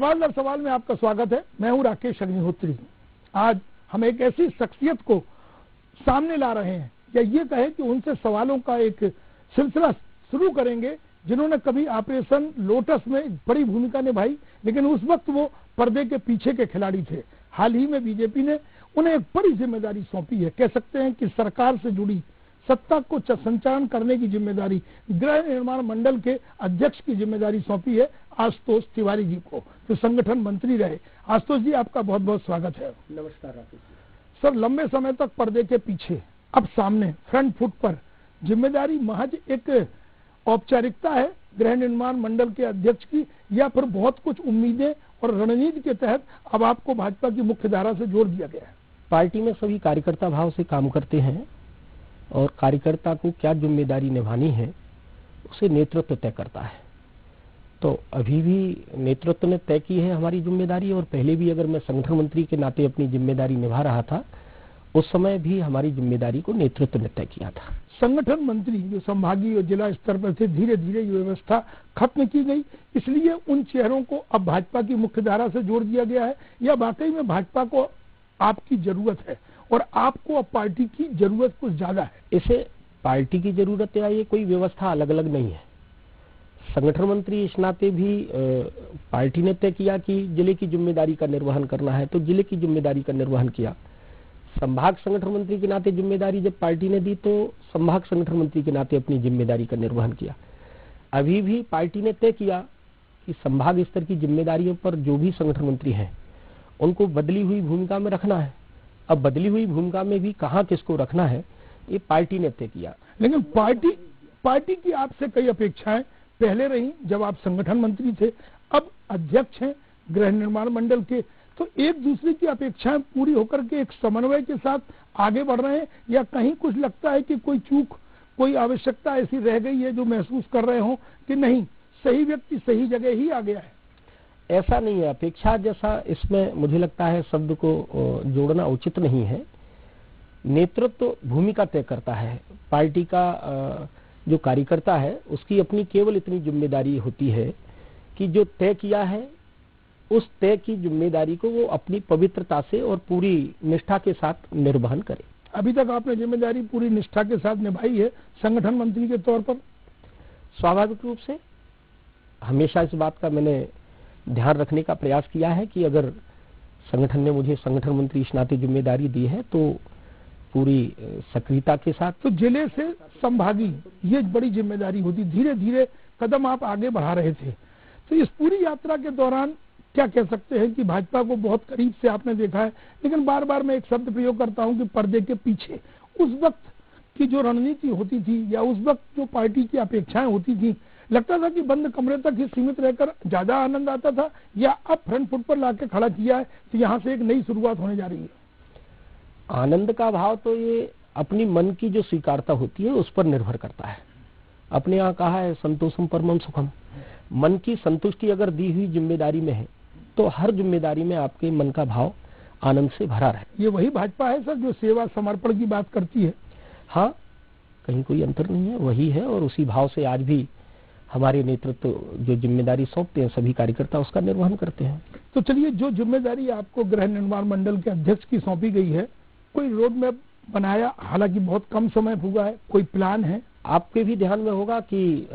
सवाल दर सवाल में आपका स्वागत है। मैं हूं राकेश अग्निहोत्री। आज हम एक ऐसी शख्सियत को सामने ला रहे हैं, या ये कहे कि उनसे सवालों का एक सिलसिला शुरू करेंगे जिन्होंने कभी ऑपरेशन लोटस में बड़ी भूमिका निभाई, लेकिन उस वक्त वो पर्दे के पीछे के खिलाड़ी थे। हाल ही में बीजेपी ने उन्हें एक बड़ी जिम्मेदारी सौंपी है। कह सकते हैं कि सरकार से जुड़ी सत्ता को संचालन करने की जिम्मेदारी गृह निर्माण मंडल के अध्यक्ष की जिम्मेदारी सौंपी है आशुतोष तिवारी जी को, जो संगठन मंत्री रहे। आशुतोष जी, आपका बहुत बहुत स्वागत है। नमस्कार राकेश जी। सर, लंबे समय तक पर्दे के पीछे, अब सामने फ्रंट फुट पर, जिम्मेदारी महज एक औपचारिकता है गृह निर्माण मंडल के अध्यक्ष की, या फिर बहुत कुछ उम्मीदें और रणनीति के तहत अब आपको भाजपा की मुख्य धारा से जोड़ दिया गया है? पार्टी में सभी कार्यकर्ता भाव से काम करते हैं और कार्यकर्ता को क्या जिम्मेदारी निभानी है उसे नेतृत्व तय करता है। तो अभी भी नेतृत्व ने तय की है हमारी जिम्मेदारी, और पहले भी अगर मैं संगठन मंत्री के नाते अपनी जिम्मेदारी निभा रहा था, उस समय भी हमारी जिम्मेदारी को नेतृत्व ने तय किया था। संगठन मंत्री जो संभागीय और जिला स्तर पर थे, धीरे धीरे ये व्यवस्था खत्म की गई, इसलिए उन चेहरों को अब भाजपा की मुख्य धारा से जोड़ दिया गया है, या वाकई में भाजपा को आपकी जरूरत है और आपको अब पार्टी की जरूरत कुछ ज्यादा है? इसे पार्टी की जरूरत है, ये कोई व्यवस्था अलग अलग नहीं है। संगठन मंत्री इस नाते भी पार्टी ने तय किया कि जिले की जिम्मेदारी का निर्वहन करना है, तो जिले की जिम्मेदारी का निर्वहन किया। संभाग संगठन मंत्री के नाते जिम्मेदारी जब पार्टी ने दी, तो संभाग संगठन मंत्री के नाते अपनी जिम्मेदारी का निर्वहन किया। अभी भी पार्टी ने तय किया कि संभाग स्तर की जिम्मेदारियों पर जो भी संगठन मंत्री हैं उनको बदली हुई भूमिका में रखना है। अब बदली हुई भूमिका में भी कहाँ किसको रखना है, ये पार्टी ने तय किया। लेकिन पार्टी की आपसे कई अपेक्षाएं पहले रही जब आप संगठन मंत्री थे, अब अध्यक्ष हैं गृह निर्माण मंडल के, तो एक दूसरे की अपेक्षाएं पूरी होकर के एक समन्वय के साथ आगे बढ़ रहे हैं, या कहीं कुछ लगता है कि कोई चूक, कोई आवश्यकता ऐसी रह गई है जो महसूस कर रहे हो कि नहीं, सही व्यक्ति सही जगह ही आ गया है? ऐसा नहीं है। अपेक्षा जैसा इसमें मुझे लगता है शब्द को जोड़ना उचित नहीं है। नेतृत्व भूमिका तय करता है। पार्टी का जो कार्यकर्ता है उसकी अपनी केवल इतनी जिम्मेदारी होती है कि जो तय किया है उस तय की जिम्मेदारी को वो अपनी पवित्रता से और पूरी निष्ठा के साथ निर्वहन करे। अभी तक आपने जिम्मेदारी पूरी निष्ठा के साथ निभाई है संगठन मंत्री के तौर पर? स्वाभाविक रूप से हमेशा इस बात का मैंने ध्यान रखने का प्रयास किया है कि अगर संगठन ने मुझे संगठन मंत्री इस नाते जिम्मेदारी दी है तो पूरी सक्रियता के साथ। तो जिले से संभागी ये बड़ी जिम्मेदारी होती, धीरे धीरे कदम आप आगे बढ़ा रहे थे, तो इस पूरी यात्रा के दौरान क्या कह सकते हैं कि भाजपा को बहुत करीब से आपने देखा है, लेकिन बार बार मैं एक शब्द प्रयोग करता हूं कि पर्दे के पीछे उस वक्त की जो रणनीति होती थी या उस वक्त जो पार्टी की अपेक्षाएं होती थी, लगता था कि बंद कमरे तक ही सीमित रहकर ज्यादा आनंद आता था, या अब फ्रंट फुट पर लाके खड़ा किया है तो यहाँ से एक नई शुरुआत होने जा रही है? आनंद का भाव तो ये अपनी मन की जो स्वीकारता होती है उस पर निर्भर करता है। अपने यहाँ कहा है संतोषम परमम सुखम। मन की संतुष्टि अगर दी हुई जिम्मेदारी में है तो हर जिम्मेदारी में आपके मन का भाव आनंद से भरा रहे। ये वही भाजपा है सर जो सेवा समर्पण की बात करती है? हाँ, कहीं कोई अंतर नहीं है, वही है, और उसी भाव से आज भी हमारे नेतृत्व जो जिम्मेदारी सौंपते हैं सभी कार्यकर्ता उसका निर्वहन करते हैं। तो चलिए, जो जिम्मेदारी आपको गृह निर्माण मंडल के अध्यक्ष की सौंपी गई है, कोई रोड मैप बनाया? हालांकि बहुत कम समय हुआ है, कोई प्लान है? आपके भी ध्यान में होगा कि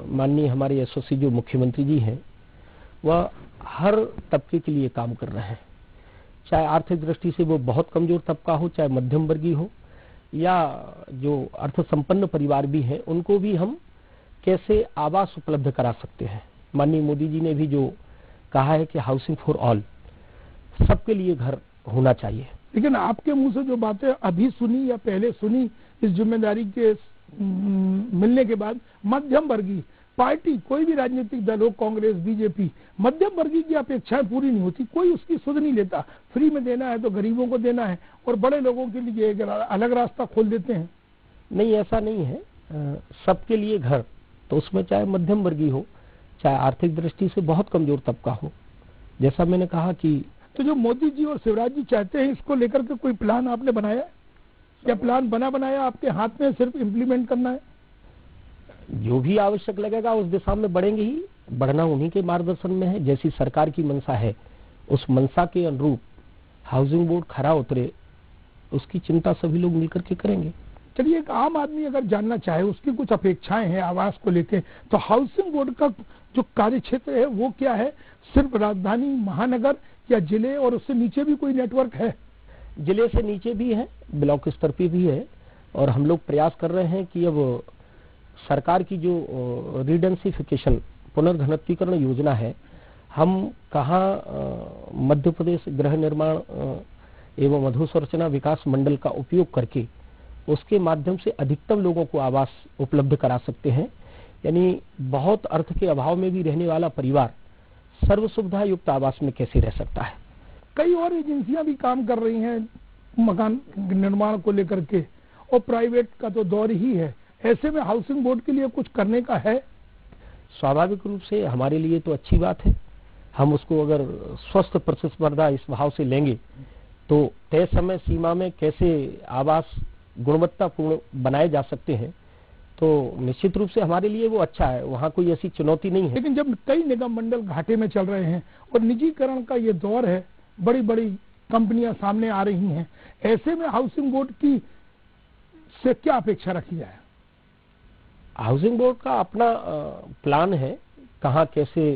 माननीय हमारे यशस्वी जो मुख्यमंत्री जी हैं वह हर तबके के लिए काम कर रहे हैं, चाहे आर्थिक दृष्टि से वो बहुत कमजोर तबका हो, चाहे मध्यम वर्गीय हो, या जो अर्थ संपन्न परिवार भी हैं, उनको भी हम कैसे आवास उपलब्ध करा सकते हैं। माननीय मोदी जी ने भी जो कहा है कि हाउसिंग फॉर ऑल, सबके लिए घर होना चाहिए। लेकिन आपके मुंह से जो बातें अभी सुनी या पहले सुनी इस जिम्मेदारी के मिलने के बाद, मध्यम वर्गीय पार्टी, कोई भी राजनीतिक दल हो, कांग्रेस, बीजेपी, मध्यम वर्गीय की अपेक्षाएं पूरी नहीं होती, कोई उसकी सुध नहीं लेता। फ्री में देना है तो गरीबों को देना है, और बड़े लोगों के लिए एक अलग रास्ता खोल देते हैं। नहीं, ऐसा नहीं है। सबके लिए घर, तो उसमें चाहे मध्यम वर्गीय हो, चाहे आर्थिक दृष्टि से बहुत कमजोर तबका हो। जैसा मैंने कहा कि तो जो मोदी जी और शिवराज जी चाहते हैं, इसको लेकर के कोई प्लान आपने बनाया, या प्लान बनाया आपके हाथ में सिर्फ इम्प्लीमेंट करना है? जो भी आवश्यक लगेगा उस दिशा में बढ़ेंगे ही। बढ़ना उन्हीं के मार्गदर्शन में है। जैसी सरकार की मंशा है उस मंशा के अनुरूप हाउसिंग बोर्ड खरा उतरे, उसकी चिंता सभी लोग मिलकर के करेंगे। चलिए, एक आम आदमी अगर जानना चाहे, उसकी कुछ अपेक्षाएं हैं आवास को लेके, तो हाउसिंग बोर्ड का जो कार्य क्षेत्र है वो क्या है? सिर्फ राजधानी महानगर या जिले और उससे नीचे भी कोई नेटवर्क है? जिले से नीचे भी है, ब्लॉक स्तर पे भी है, और हम लोग प्रयास कर रहे हैं कि अब सरकार की जो रिडेंसिफिकेशन पुनर्घनत्वीकरण योजना है, हम कहाँ मध्य प्रदेश गृह निर्माण एवं अधोसंरचना विकास मंडल का उपयोग करके उसके माध्यम से अधिकतम लोगों को आवास उपलब्ध करा सकते हैं। यानी बहुत अर्थ के अभाव में भी रहने वाला परिवार सर्व सुविधा युक्त आवास में कैसे रह सकता है। कई और एजेंसियां भी काम कर रही हैं मकान निर्माण को लेकर के, और प्राइवेट का तो दौर ही है। ऐसे में हाउसिंग बोर्ड के लिए कुछ करने का है? स्वाभाविक रूप से हमारे लिए तो अच्छी बात है। हम उसको अगर स्वस्थ प्रतिस्पर्धा इस भाव से लेंगे तो तय समय सीमा में कैसे आवास गुणवत्तापूर्ण बनाए जा सकते हैं, तो निश्चित रूप से हमारे लिए वो अच्छा है, वहाँ कोई ऐसी चुनौती नहीं है। लेकिन जब कई निगम मंडल घाटे में चल रहे हैं और निजीकरण का ये दौर है, बड़ी बड़ी कंपनियां सामने आ रही हैं, ऐसे में हाउसिंग बोर्ड की से क्या अपेक्षा रखी जाए? हाउसिंग बोर्ड का अपना प्लान है, कहाँ कैसे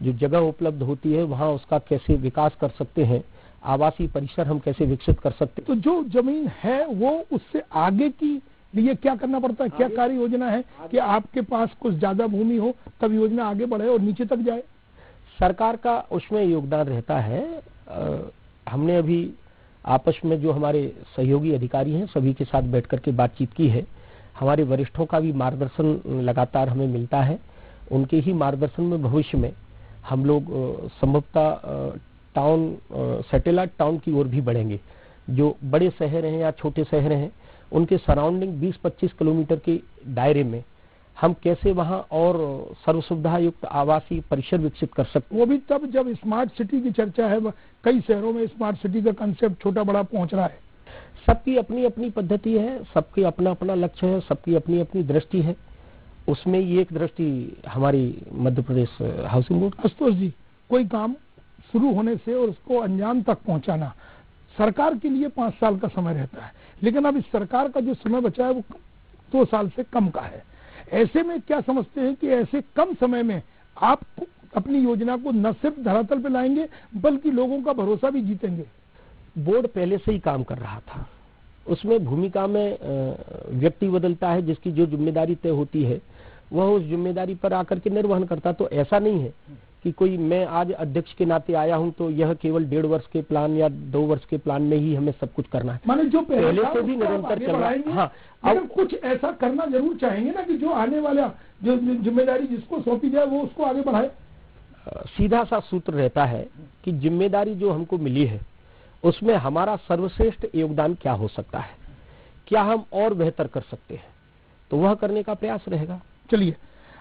जो जगह उपलब्ध होती है वहाँ उसका कैसे विकास कर सकते हैं, आवासीय परिसर हम कैसे विकसित कर सकते हैं। तो जो जमीन है वो उससे आगे की लिए क्या करना पड़ता है? क्या कार्य योजना है कि आपके पास कुछ ज्यादा भूमि हो तब योजना आगे बढ़े और नीचे तक जाए? सरकार का उसमें योगदान रहता है। हमने अभी आपस में जो हमारे सहयोगी अधिकारी हैं सभी के साथ बैठ करके बातचीत की है। हमारे वरिष्ठों का भी मार्गदर्शन लगातार हमें मिलता है। उनके ही मार्गदर्शन में भविष्य में हम लोग संभवतः टाउन सैटेलाइट टाउन की ओर भी बढ़ेंगे। जो बड़े शहर हैं या छोटे शहर हैं उनके सराउंडिंग 20-25 किलोमीटर के दायरे में हम कैसे वहां और सर्व सुविधा युक्त आवासीय परिसर विकसित कर सकते। वो भी तब जब स्मार्ट सिटी की चर्चा है। कई शहरों में स्मार्ट सिटी का कंसेप्ट छोटा बड़ा पहुंच रहा है। सबकी अपनी अपनी पद्धति है, सबकी अपना अपना लक्ष्य है, सबकी अपनी अपनी दृष्टि है। उसमें ये एक दृष्टि हमारी मध्य प्रदेश हाउसिंग बोर्ड। आशुतोष जी, कोई काम शुरू होने से और उसको अंजाम तक पहुंचाना सरकार के लिए 5 साल का समय रहता है, लेकिन अब इस सरकार का जो समय बचा है वो 2 साल से कम का है। ऐसे में क्या समझते हैं कि ऐसे कम समय में आप अपनी योजना को न सिर्फ धरातल पर लाएंगे बल्कि लोगों का भरोसा भी जीतेंगे? बोर्ड पहले से ही काम कर रहा था। उसमें भूमिका में व्यक्ति बदलता है, जिसकी जो जिम्मेदारी तय होती है वह उस जिम्मेदारी पर आकर के निर्वहन करता। तो ऐसा नहीं है कि कोई मैं आज अध्यक्ष के नाते आया हूं तो यह केवल 1.5 वर्ष के प्लान या 2 वर्ष के प्लान में ही हमें सब कुछ करना है। माने जो पहले से भी निरंतर चल रहा है। हाँ, अब कुछ ऐसा करना जरूर चाहेंगे ना कि जो आने वाला जो जिम्मेदारी जिसको सौंपी जाए वो उसको आगे बढ़ाए। सीधा सा सूत्र रहता है कि जिम्मेदारी जो हमको मिली है उसमें हमारा सर्वश्रेष्ठ योगदान क्या हो सकता है, क्या हम और बेहतर कर सकते हैं, तो वह करने का प्रयास रहेगा। चलिए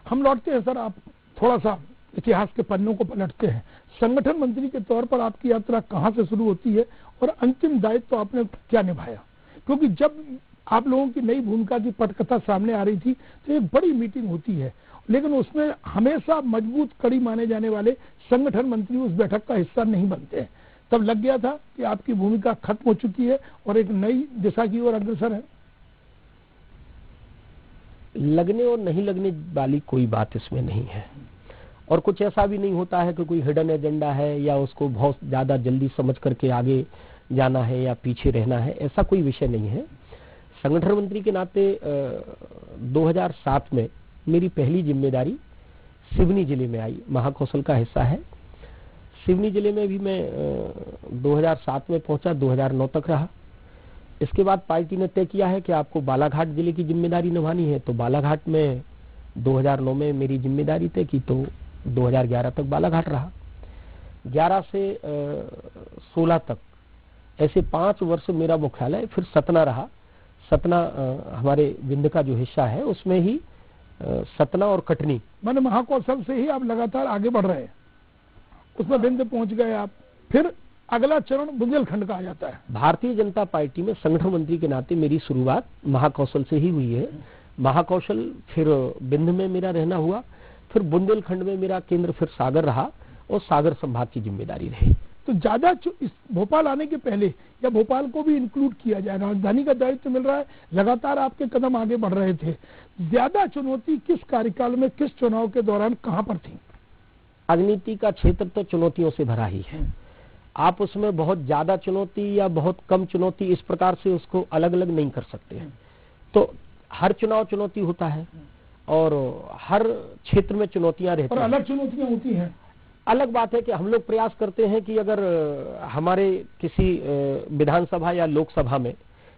हम लौटते हैं सर, आप थोड़ा सा इतिहास के पन्नों को पलटते हैं। संगठन मंत्री के तौर पर आपकी यात्रा कहां से शुरू होती है और अंतिम दायित्व तो आपने क्या निभाया? क्योंकि जब आप लोगों की नई भूमिका की पटकथा सामने आ रही थी तो एक बड़ी मीटिंग होती है, लेकिन उसमें हमेशा मजबूत कड़ी माने जाने वाले संगठन मंत्री उस बैठक का हिस्सा नहीं बनते हैं। तब लग गया था कि आपकी भूमिका खत्म हो चुकी है और एक नई दिशा की ओर अग्रसर है। लगने और नहीं लगने वाली कोई बात इसमें नहीं है, और कुछ ऐसा भी नहीं होता है कि कोई हिडन एजेंडा है या उसको बहुत ज्यादा जल्दी समझ करके आगे जाना है या पीछे रहना है, ऐसा कोई विषय नहीं है। संगठन मंत्री के नाते 2007 में मेरी पहली जिम्मेदारी सिवनी जिले में आई, महाकौशल का हिस्सा है। सिवनी जिले में भी मैं 2007 में पहुंचा, 2009 तक रहा। इसके बाद पार्टी ने तय किया है कि आपको बालाघाट जिले की जिम्मेदारी निभानी है, तो बालाघाट में 2009 में मेरी जिम्मेदारी तय की, तो 2011 तक बालाघाट रहा। 11 से 16 तक ऐसे 5 वर्ष मेरा मुख्यालय फिर सतना रहा। सतना हमारे विंध्य का जो हिस्सा है उसमें ही सतना और कटनी, माने महाकौशल से ही आप लगातार आगे बढ़ रहे हैं, उसमें विंध्य पहुंच गए आप। फिर अगला चरण बुंदेलखंड का आ जाता है। भारतीय जनता पार्टी में संगठन मंत्री के नाते मेरी शुरुआत महाकौशल से ही हुई है। महाकौशल फिर विंध्य में मेरा रहना हुआ, फिर बुंदेलखंड में मेरा केंद्र फिर सागर रहा और सागर संभाग की जिम्मेदारी रही। तो ज्यादा इस भोपाल आने के पहले या भोपाल को भी इंक्लूड किया जाए, राजधानी का दायित्व मिल रहा है, लगातार आपके कदम आगे बढ़ रहे थे, ज्यादा चुनौती किस कार्यकाल में, किस चुनाव के दौरान कहां पर थी? राजनीति का क्षेत्र तो चुनौतियों से भरा ही है। आप उसमें बहुत ज्यादा चुनौती या बहुत कम चुनौती इस प्रकार से उसको अलग अलग नहीं कर सकते हैं। तो हर चुनाव चुनौती होता है और हर क्षेत्र में चुनौतियां रहती हैं, और अलग चुनौतियां होती हैं। अलग बात है कि हम लोग प्रयास करते हैं कि अगर हमारे किसी विधानसभा या लोकसभा में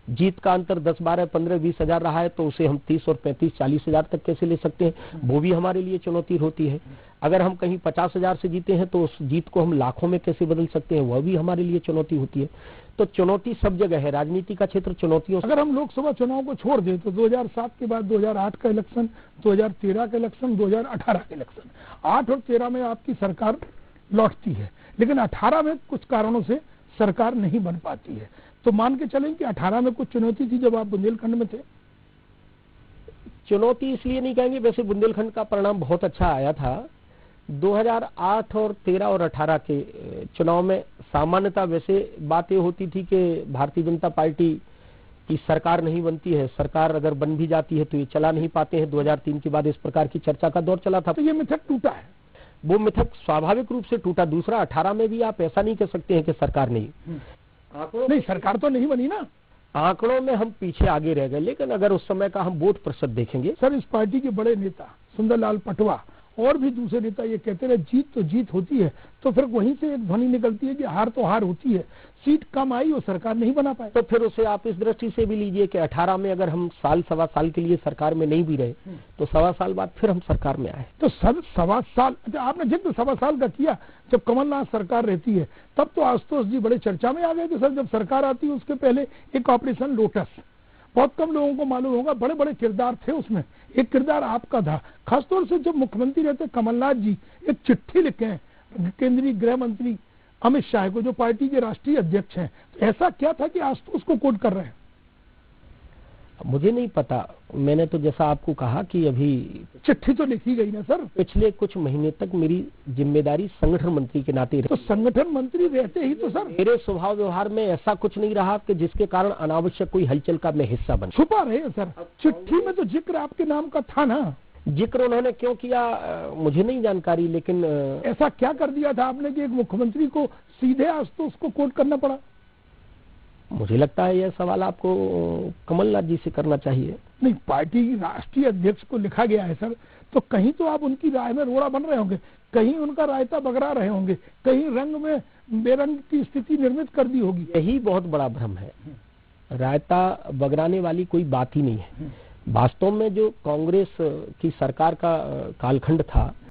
जीत का अंतर 10, 12, 15, 20 हजार रहा है तो उसे हम 30 और 35, 40 हजार तक कैसे ले सकते हैं, वो भी हमारे लिए चुनौती होती है। अगर हम कहीं 50 हजार से जीते हैं तो उस जीत को हम लाखों में कैसे बदल सकते हैं, वह भी हमारे लिए चुनौती होती है। तो चुनौती सब जगह है, राजनीति का क्षेत्र चुनौतियों। अगर हम लोकसभा चुनाव को छोड़ दें तो 2007 के बाद 2008 का इलेक्शन, 2013 का इलेक्शन, 2018 का इलेक्शन, 8 और 13 में आपकी सरकार लौटती है, लेकिन 18 में कुछ कारणों से सरकार नहीं बन पाती है। तो मान के चलें कि 18 में कुछ चुनौती थी जब आप बुंदेलखंड में थे? चुनौती इसलिए नहीं कहेंगे, वैसे बुंदेलखंड का परिणाम बहुत अच्छा आया था। 2008 और 13 और 18 के चुनाव में सामान्यतः वैसे बातें होती थी कि भारतीय जनता पार्टी की सरकार नहीं बनती है, सरकार अगर बन भी जाती है तो ये चला नहीं पाते हैं। 2003 के बाद इस प्रकार की चर्चा का दौर चला था। तो ये मिथक टूटा है, वो मिथक स्वाभाविक रूप से टूटा। दूसरा, 18 में भी आप ऐसा नहीं कह सकते हैं कि सरकार नहीं, नहीं सरकार तो नहीं बनी ना, आंकड़ों में हम पीछे आगे रह गए। लेकिन अगर उस समय का हम वोट प्रतिशत देखेंगे, सर इस पार्टी के बड़े नेता सुंदरलाल पटवा और भी दूसरे नेता ये कहते रहे जीत तो जीत होती है, तो फिर वहीं से एक ध्वनि निकलती है कि हार तो हार होती है, सीट कम आई और सरकार नहीं बना पाए। तो फिर उसे आप इस दृष्टि से भी लीजिए कि 18 में अगर हम साल, सवा साल के लिए सरकार में नहीं भी रहे तो सवा साल बाद फिर हम सरकार में आए। तो सर सवा साल, अच्छा आपने जिक्र सवा साल का किया, जब कमलनाथ सरकार रहती है तब तो आशुतोष जी बड़े चर्चा में आ गए थे। सर जब सरकार आती है उसके पहले एक ऑपरेशन लोटस, बहुत कम लोगों को मालूम होगा, बड़े बड़े किरदार थे उसमें, एक किरदार आपका था। खासतौर से जब मुख्यमंत्री रहते कमलनाथ जी एक चिट्ठी लिखे हैं केंद्रीय गृह मंत्री अमित शाह को, जो पार्टी के राष्ट्रीय अध्यक्ष हैं, तो ऐसा क्या था कि आशुतोष को कोट कर रहे हैं? मुझे नहीं पता, मैंने तो जैसा आपको कहा कि अभी चिट्ठी तो लिखी गई ना सर। पिछले कुछ महीने तक मेरी जिम्मेदारी संगठन मंत्री के नाते रही। तो संगठन मंत्री रहते ही तो सर मेरे स्वभाव व्यवहार में ऐसा कुछ नहीं रहा कि जिसके कारण अनावश्यक कोई हलचल का मैं हिस्सा बन। छुपा रहे हैं सर, चिट्ठी में तो जिक्र आपके नाम का था ना। जिक्र उन्होंने क्यों किया मुझे नहीं जानकारी, लेकिन ऐसा क्या कर दिया था आपने कि एक मुख्यमंत्री को सीधे आशुतोष को कोट करना पड़ा? मुझे लगता है यह सवाल आपको कमलनाथ जी से करना चाहिए। नहीं, पार्टी की राष्ट्रीय अध्यक्ष को लिखा गया है सर, तो कहीं तो आप उनकी राय में रोड़ा बन रहे होंगे, कहीं उनका रायता बगरा रहे होंगे, कहीं रंग में बेरंग की स्थिति निर्मित कर दी होगी। यही बहुत बड़ा भ्रम है, रायता बगराने वाली कोई बात ही नहीं है। वास्तव में जो कांग्रेस की सरकार का कालखंड था